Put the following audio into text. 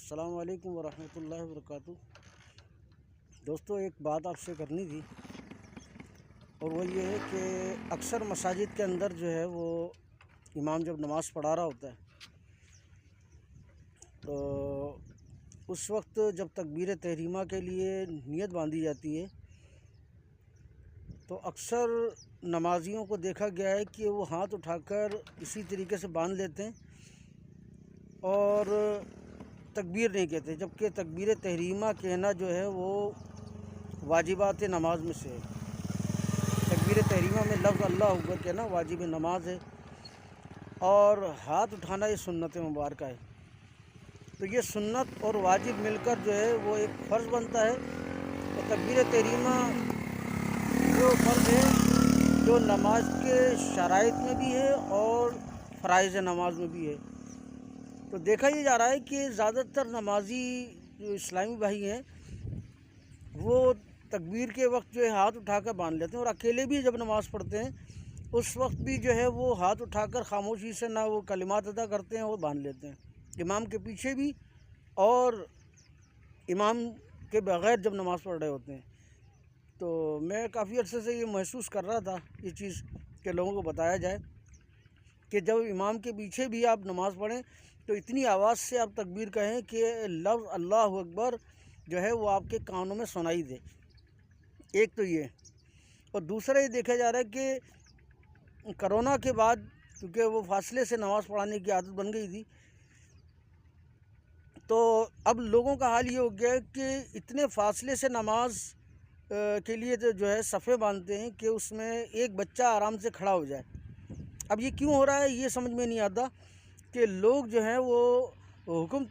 السلام علیکم ورحمۃ اللہ وبرکاتہ۔ دوستو، ایک بات آپ سے کرنی تھی، اور وہ یہ ہے کہ اکثر مساجد کے اندر جو ہے وہ امام جب نماز پڑھا رہا ہوتا ہے تو اس وقت جب تکبیر تحریمہ کے لیے نیت باندھی جاتی ہے تو اکثر نمازیوں کو دیکھا گیا ہے کہ وہ ہاتھ اٹھا کر اسی طریقے سے باندھ لیتے ہیں اور تکبیر نہیں کہتے، جبکہ تکبیر تحریمہ کہنا جو ہے وہ واجبات نماز میں سے ہے۔ تکبیر تحریمہ میں لفظ اللہ اکبر کہنا واجب نماز ہے، اور ہاتھ اٹھانا یہ سنت مبارکہ ہے۔ تو یہ سنت اور واجب مل کر جو ہے وہ ایک فرض بنتا ہے، اور تکبیر تحریمہ وہ فرض ہے جو نماز کے شرائط میں بھی ہے اور فرائض نماز میں بھی ہے۔ تو دیکھا یہ جا رہا ہے کہ زیادہ تر نمازی جو اسلامی بھائی ہیں وہ تکبیر کے وقت جو ہے ہاتھ اٹھا کر باندھ لیتے ہیں، اور اکیلے بھی جب نماز پڑھتے ہیں اس وقت بھی جو ہے وہ ہاتھ اٹھا کر خاموشی سے نہ وہ کلمات ادا کرتے ہیں، وہ باندھ لیتے ہیں، امام کے پیچھے بھی اور امام کے بغیر جب نماز پڑھ رہے ہوتے ہیں۔ تو میں کافی عرصے سے یہ محسوس کر رہا تھا یہ چیز کہ لوگوں کو بتایا جائے کہ جب امام کے پیچھے بھی آپ نماز پڑھیں تو اتنی آواز سے آپ تکبیر کہیں کہ لفظ اللہ اکبر جو ہے وہ آپ کے کانوں میں سنائی دے۔ ایک تو یہ، اور دوسرا یہ دیکھا جا رہا ہے کہ کرونا کے بعد کیونکہ وہ فاصلے سے نماز پڑھانے کی عادت بن گئی تھی، تو اب لوگوں کا حال یہ ہو گیا ہے کہ اتنے فاصلے سے نماز کے لیے جو ہے صفیں باندھتے ہیں کہ اس میں ایک بچہ آرام سے کھڑا ہو جائے۔ اب یہ کیوں ہو رہا ہے یہ سمجھ میں نہیں آتا کہ لوگ جو ہیں وہ حکم